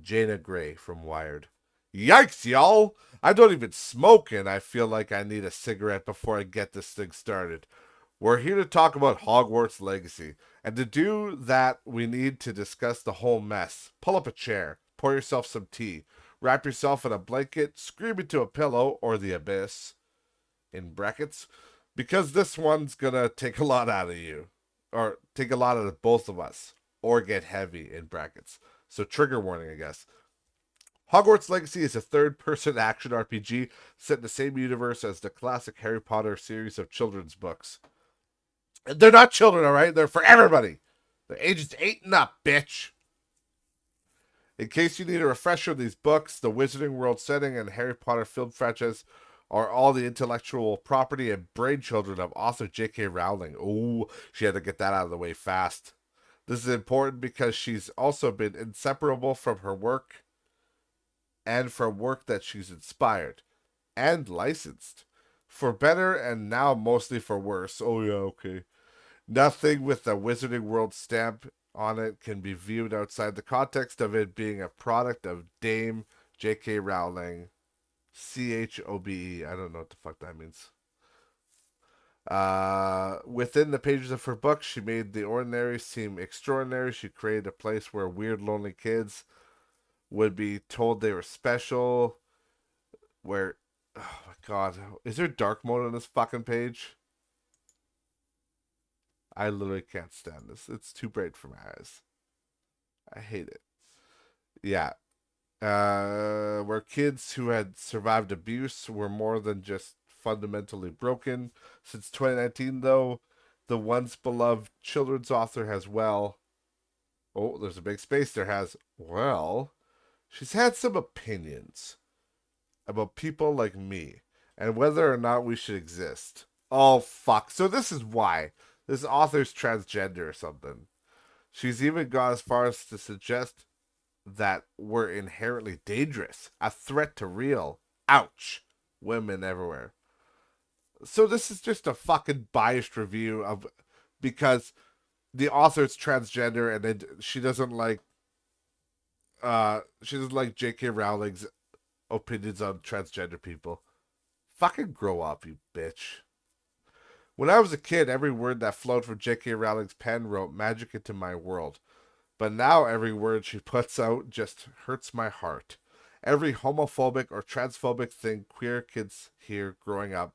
Jaina Gray from Wired. Yikes, y'all! I don't even smoke, and I feel like I need a cigarette before I get this thing started. We're here to talk about Hogwarts Legacy, and to do that, we need to discuss the whole mess. Pull up a chair, pour yourself some tea, wrap yourself in a blanket, scream into a pillow or the abyss, in brackets, because this one's gonna take a lot out of you, or take a lot out of both of us, or get heavy, in brackets. So trigger warning, I guess. Hogwarts Legacy is a third-person action RPG set in the same universe as the classic Harry Potter series of children's books. They're not children, all right? They're for everybody. They're ages 8 and up, bitch. In case you need a refresher, these books, the Wizarding World setting, and Harry Potter film franchise are all the intellectual property and brainchildren of author J.K. Rowling. Ooh, she had to get that out of the way fast. This is important because she's also been inseparable from her work and from work that she's inspired and licensed. For better and now mostly for worse. Oh, yeah, okay. Nothing with the Wizarding World stamp on it can be viewed outside the context of it being a product of Dame J.K. Rowling. CHOBE. I don't know what the fuck that means. Within the pages of her book, she made the ordinary seem extraordinary. She created a place where weird, lonely kids would be told they were special. Where, oh my god, is there dark mode on this fucking page? I literally can't stand this. It's too bright for my eyes. I hate it. Yeah. Where kids who had survived abuse were more than just fundamentally broken. Since 2019, though, the once beloved children's author has, well, oh, there's a big space there, has, well, she's had some opinions about people like me and whether or not we should exist. Oh, fuck. So this is why. This author's transgender or something. She's even gone as far as to suggest that we're inherently dangerous, a threat to real, ouch, women everywhere. So this is just a fucking biased review of, because the author's transgender and she doesn't like J.K. Rowling's opinions on transgender people. Fucking grow up, you bitch. When I was a kid, every word that flowed from J.K. Rowling's pen wrote magic into my world. But now every word she puts out just hurts my heart. Every homophobic or transphobic thing queer kids hear growing up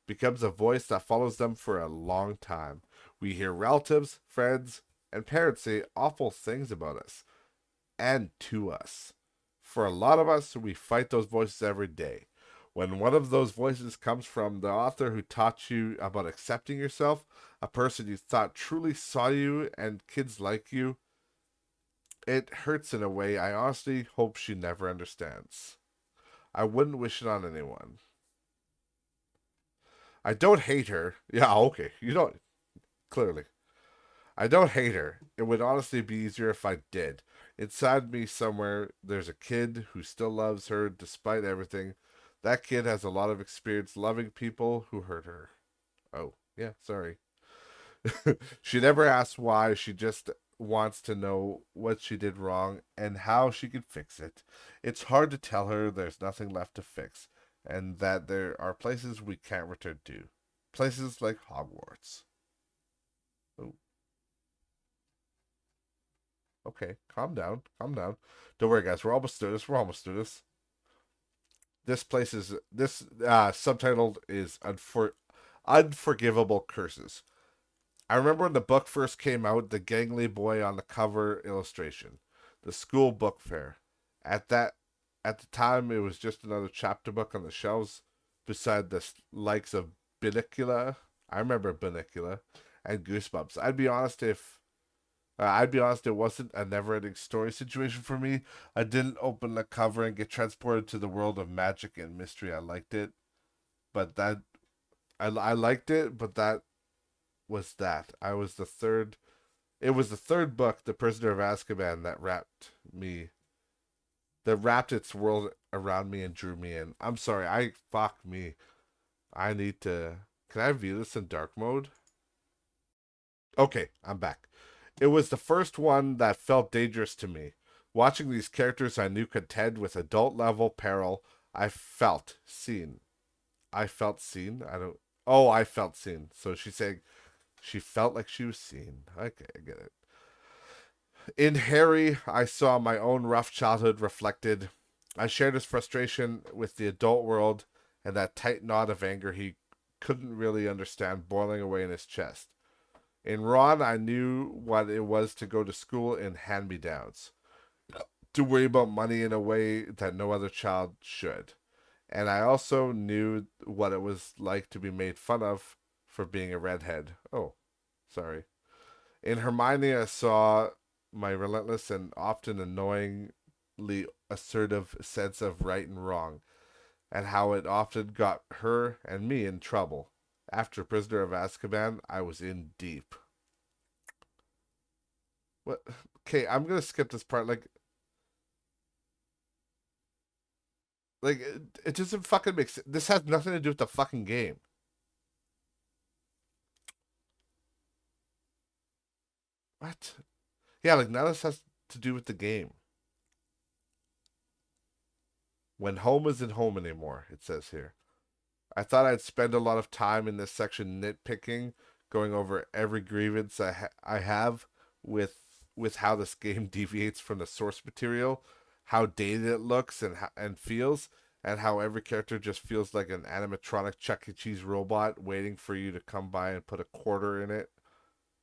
becomes a voice that follows them for a long time. We hear relatives, friends, and parents say awful things about us and to us. For a lot of us, we fight those voices every day. When one of those voices comes from the author who taught you about accepting yourself, a person you thought truly saw you and kids like you, it hurts in a way I honestly hope she never understands. I wouldn't wish it on anyone. I don't hate her. Yeah, okay. You don't. Clearly. I don't hate her. It would honestly be easier if I did. Inside me somewhere, there's a kid who still loves her despite everything. That kid has a lot of experience loving people who hurt her. Oh, yeah, sorry. She never asks why. She just wants to know what she did wrong and how she can fix it. It's hard to tell her there's nothing left to fix and that there are places we can't return to. Places like Hogwarts. Oh, Okay, calm down, calm down. Don't worry, guys. We're almost through this. We're almost through this. This place is this subtitled is Unforgivable Curses. I remember when the book first came out, the gangly boy on the cover illustration, the school book fair. At that, at the time, it was just another chapter book on the shelves, beside the likes of Bunnicula. I remember Bunnicula and Goosebumps. I'd be honest, it wasn't a never-ending story situation for me. I didn't open the cover and get transported to the world of magic and mystery. I liked it, but I liked it, but that was that. I was the third. It was the third book, The Prisoner of Azkaban, that wrapped its world around me and drew me in. I'm sorry. Fuck me. I need to. Can I view this in dark mode? Okay, I'm back. It was the first one that felt dangerous to me. Watching these characters I knew contend with adult level peril, I felt seen. I felt seen? I don't. Oh, I felt seen. So she's saying she felt like she was seen. Okay, I get it. In Harry, I saw my own rough childhood reflected. I shared his frustration with the adult world and that tight knot of anger he couldn't really understand boiling away in his chest. In Ron, I knew what it was to go to school in hand-me-downs, to worry about money in a way that no other child should. And I also knew what it was like to be made fun of for being a redhead. Oh, sorry. In Hermione, I saw my relentless and often annoyingly assertive sense of right and wrong, and how it often got her and me in trouble. After Prisoner of Azkaban, I was in deep. What? Okay, I'm gonna skip this part. Like it doesn't fucking make sense. This has nothing to do with the fucking game. What? Yeah, like none of this has to do with the game. When home isn't home anymore, it says here. I thought I'd spend a lot of time in this section nitpicking, going over every grievance I have with how this game deviates from the source material, how dated it looks and feels, and how every character just feels like an animatronic Chuck E. Cheese robot waiting for you to come by and put a quarter in it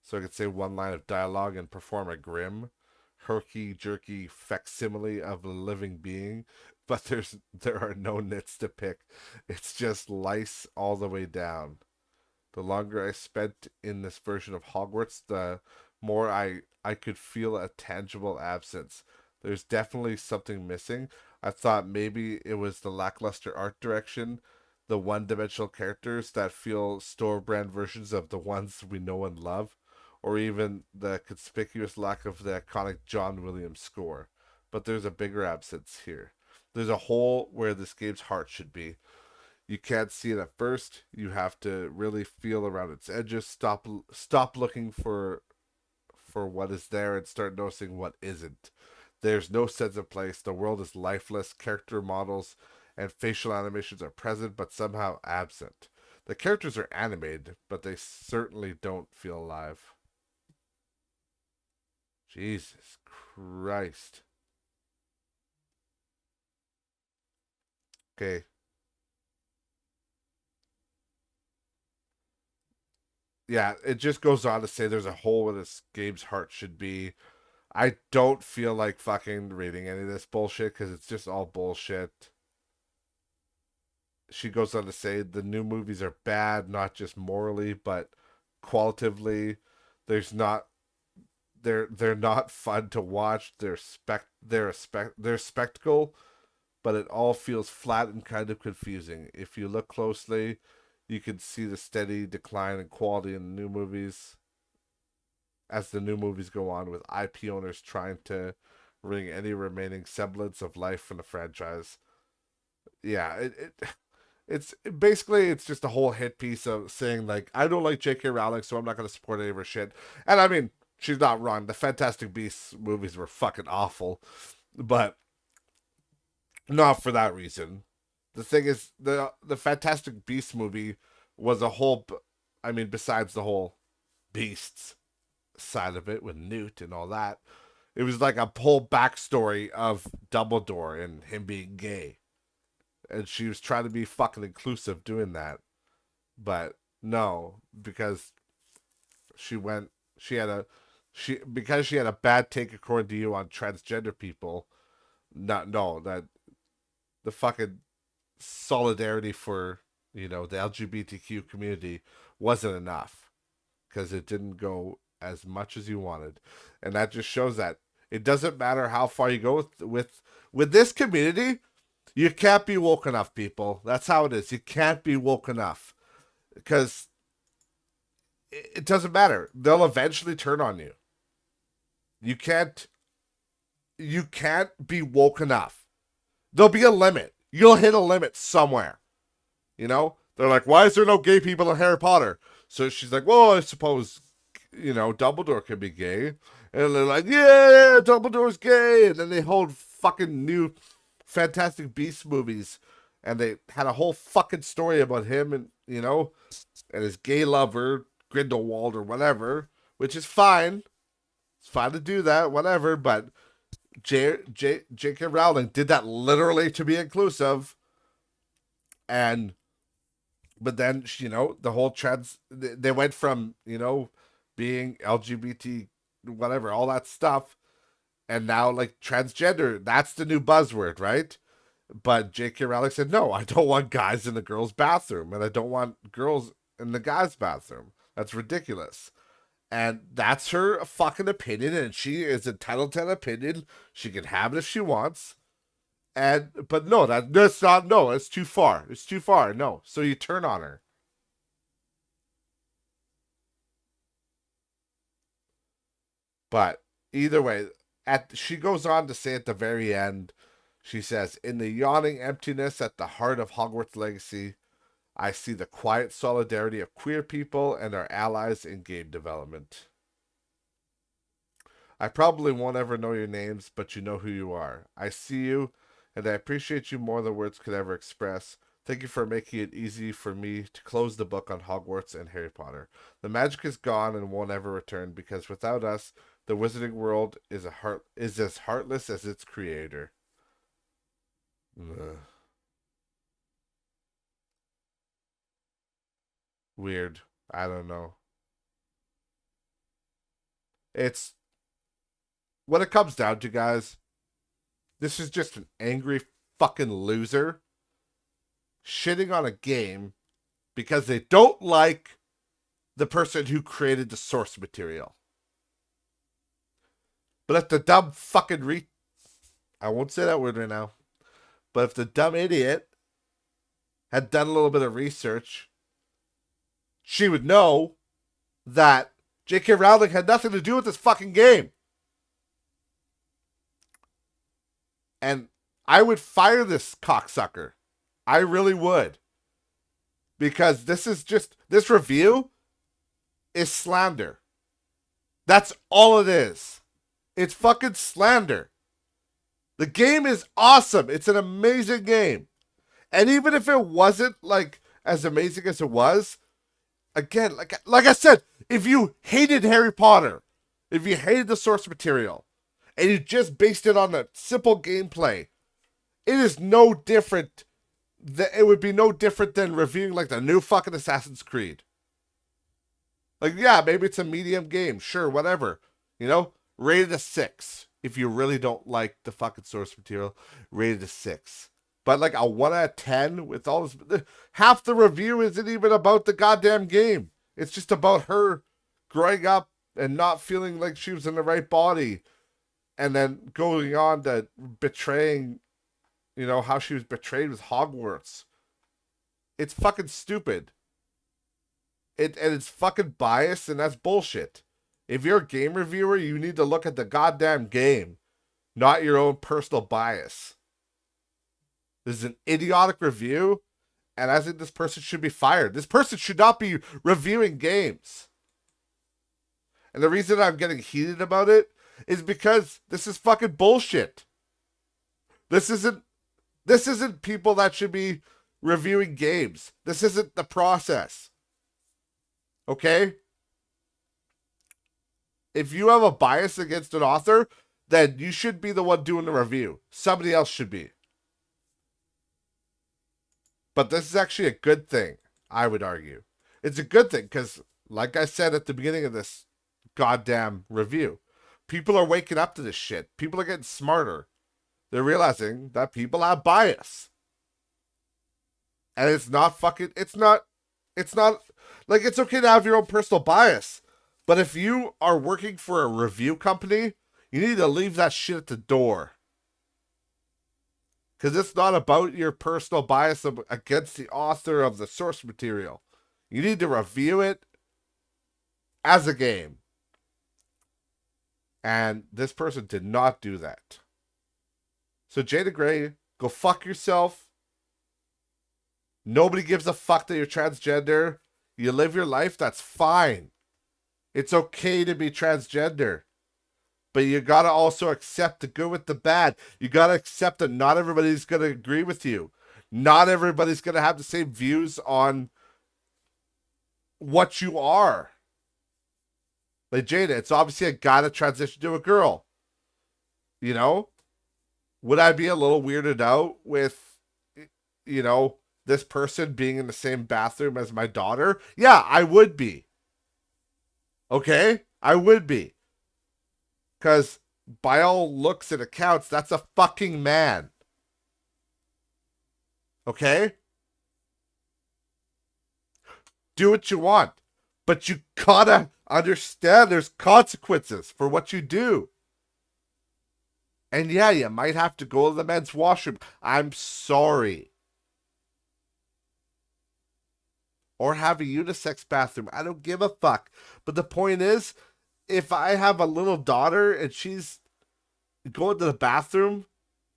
so I could say one line of dialogue and perform a grim, herky-jerky facsimile of a living being, but there are no nits to pick. It's just lice all the way down. The longer I spent in this version of Hogwarts, the more I could feel a tangible absence. There's definitely something missing. I thought maybe it was the lackluster art direction, the one-dimensional characters that feel store-brand versions of the ones we know and love, or even the conspicuous lack of the iconic John Williams score. But there's a bigger absence here. There's a hole where this game's heart should be. You can't see it at first. You have to really feel around its edges. Stop looking for what is there and start noticing what isn't. There's no sense of place. The world is lifeless. Character models and facial animations are present but somehow absent. The characters are animated, but they certainly don't feel alive. Jesus Christ. Okay. Yeah, it just goes on to say there's a hole where this game's heart should be. I don't feel like fucking reading any of this bullshit because it's just all bullshit. She goes on to say the new movies are bad, not just morally, but qualitatively. There's not they're not fun to watch. They're a spectacle, but it all feels flat and kind of confusing. If you look closely, you can see the steady decline in quality in the new movies as the new movies go on, with IP owners trying to wring any remaining semblance of life from the franchise. Yeah, it's basically it's just a whole hit piece of saying like I don't like J.K. Rowling, so I'm not going to support any of her shit. And I mean, she's not wrong. The Fantastic Beasts movies were fucking awful, but not for that reason. The thing is, the Fantastic Beasts movie was a whole. I mean, besides the whole beasts side of it with Newt and all that, It was like a whole backstory of Dumbledore and him being gay. And she was trying to be fucking inclusive doing that. But no, because she went she had a because she had a bad take according to you on transgender people. Not no, that the fucking solidarity for, the LGBTQ community wasn't enough because it didn't go as much as you wanted. And that just shows that it doesn't matter how far you go with this community. You can't be woke enough, people. That's how it is. You can't be woke enough because it doesn't matter. They'll eventually turn on you. You can't be woke enough. There'll be a limit. You'll hit a limit somewhere. They're like, why is there no gay people in Harry Potter? So she's like, well, I suppose, Dumbledore can be gay. And they're like, yeah, Dumbledore's gay. And then they hold fucking new Fantastic Beasts movies. And they had a whole fucking story about him and, and his gay lover, Grindelwald or whatever, which is fine. It's fine to do that, whatever. But J.K. Rowling did that literally to be inclusive. But then, the whole they went from, being LGBT, whatever, all that stuff. And now, like, transgender, that's the new buzzword, right? But J.K. Rowling said, no, I don't want guys in the girls' bathroom. And I don't want girls in the guys' bathroom. That's ridiculous. And that's her fucking opinion. And she is entitled to an opinion. She can have it if she wants. But no, that's not, no, it's too far. It's too far, no. So you turn on her. But either way, she goes on to say at the very end, she says, in the yawning emptiness at the heart of Hogwarts Legacy, I see the quiet solidarity of queer people and our allies in game development. I probably won't ever know your names, but you know who you are. I see you, and I appreciate you more than words could ever express. Thank you for making it easy for me to close the book on Hogwarts and Harry Potter. The magic is gone and won't ever return because without us, the wizarding world is as heartless as its creator. Ugh. Weird. I don't know. It's what it comes down to, guys. This is just an angry fucking loser shitting on a game because they don't like the person who created the source material. But if the dumb fucking I won't say that word right now. But if the dumb idiot had done a little bit of research, she would know that J.K. Rowling had nothing to do with this fucking game. And I would fire this cocksucker. I really would. Because this review is slander. That's all it is. It's fucking slander. The game is awesome. It's an amazing game. And even if it wasn't like as amazing as it was, again, like I said, if you hated Harry Potter, if you hated the source material, and you just based it on the simple gameplay, it is no different. It would be no different than reviewing like the new fucking Assassin's Creed. Like, yeah, maybe it's a medium game, sure, whatever. Rated a 6. If you really don't like the fucking source material, rated a 6. But like a 1 out of 10 with all this, half the review isn't even about the goddamn game. It's just about her growing up and not feeling like she was in the right body, and then going on to betraying, how she was betrayed with Hogwarts. It's fucking stupid. And it's fucking biased, and that's bullshit. If you're a game reviewer, you need to look at the goddamn game, not your own personal bias. This is an idiotic review, and I think this person should be fired. This person should not be reviewing games. And the reason I'm getting heated about it is because this is fucking bullshit. This isn't people that should be reviewing games. This isn't the process. Okay? If you have a bias against an author, then you should be the one doing the review. Somebody else should be. But this is actually a good thing, I would argue. It's a good thing because, like I said at the beginning of this goddamn review, people are waking up to this shit. People are getting smarter. They're realizing that people have bias. And it's not like, it's okay to have your own personal bias. But if you are working for a review company, you need to leave that shit at the door. Because it's not about your personal bias against the author of the source material. You need to review it as a game. And this person did not do that. So Jada Gray, go fuck yourself. Nobody gives a fuck that you're transgender. You live your life, that's fine. It's okay to be transgender. But you gotta also accept the good with the bad. You gotta accept that not everybody's gonna agree with you. Not everybody's gonna have the same views on what you are. Like Jada, it's obviously a guy that transitioned to a girl. You know? Would I be a little weirded out with, you know, this person being in the same bathroom as my daughter? Yeah, I would be. Okay? I would be. Because by all looks and accounts, that's a fucking man. Okay? Do what you want. But you gotta understand there's consequences for what you do. And yeah, you might have to go to the men's washroom. I'm sorry. Or have a unisex bathroom. I don't give a fuck. But the point is, if I have a little daughter and she's going to the bathroom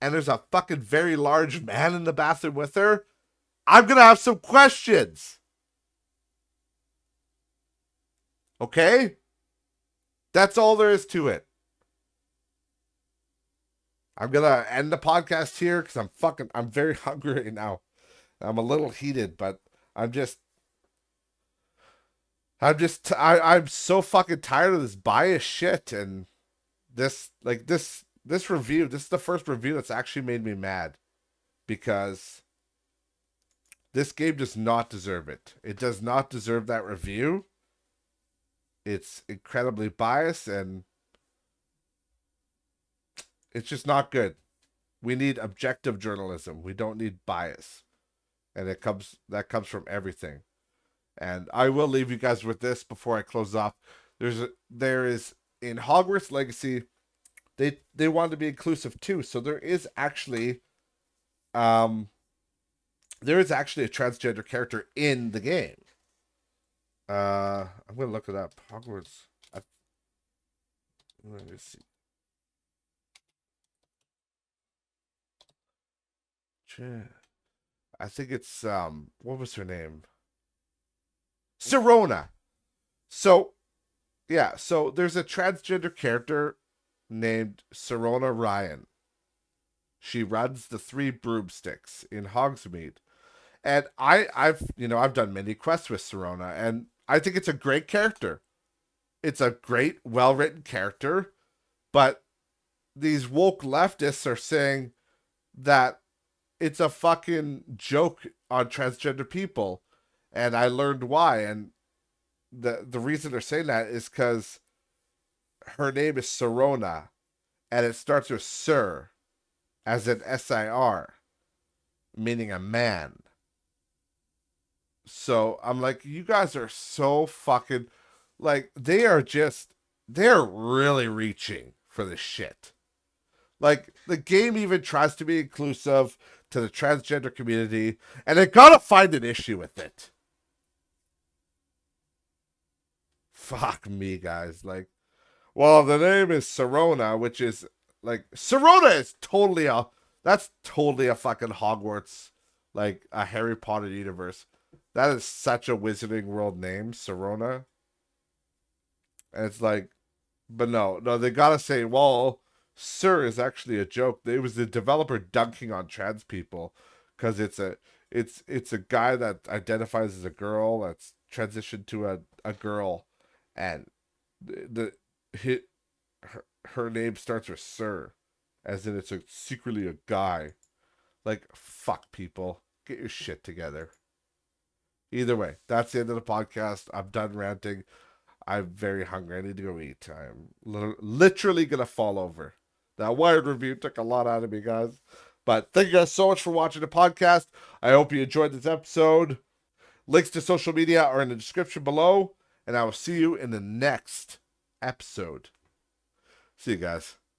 and there's a fucking very large man in the bathroom with her, I'm going to have some questions. Okay? That's all there is to it. I'm going to end the podcast here because I'm very hungry right now. I'm a little heated, but I'm so fucking tired of this bias shit. And this review, this is the first review that's actually made me mad, because this game does not deserve it. It does not deserve that review. It's incredibly biased and it's just not good. We need objective journalism. We don't need bias. And that comes from everything. And I will leave you guys with this before I close off. There is in Hogwarts Legacy, they wanted to be inclusive too. So there is actually a transgender character in the game. I'm gonna look it up. Hogwarts. Let me see. I think it's what was her name? Sirona. So yeah, so there's a transgender character named Sirona Ryan. She runs the 3 broomsticks in Hogsmeade. And I've done many quests with Sirona, and I think it's a great character. It's a great, well-written character, but these woke leftists are saying that it's a fucking joke on transgender people, and I learned why. And the reason they're saying that is because her name is Sirona, and it starts with Sir, as in SIR, meaning a man. So I'm like, you guys are so fucking, like, they're really reaching for this shit. Like, the game even tries to be inclusive to the transgender community, and they gotta find an issue with it. Fuck me, guys. Like, well, the name is Sirona, which is, like, Sirona is that's totally a fucking Hogwarts, like, a Harry Potter universe. That is such a Wizarding World name, Sirona. And it's like, but no, they gotta say, well, Sir is actually a joke. It was the developer dunking on trans people because it's a guy that identifies as a girl that's transitioned to a girl, and the her name starts with Sir, as in it's secretly a guy. Like, fuck, people. Get your shit together. Either way, that's the end of the podcast. I'm done ranting. I'm very hungry. I need to go eat. I'm literally going to fall over. That Wired review took a lot out of me, guys. But thank you guys so much for watching the podcast. I hope you enjoyed this episode. Links to social media are in the description below. And I will see you in the next episode. See you guys.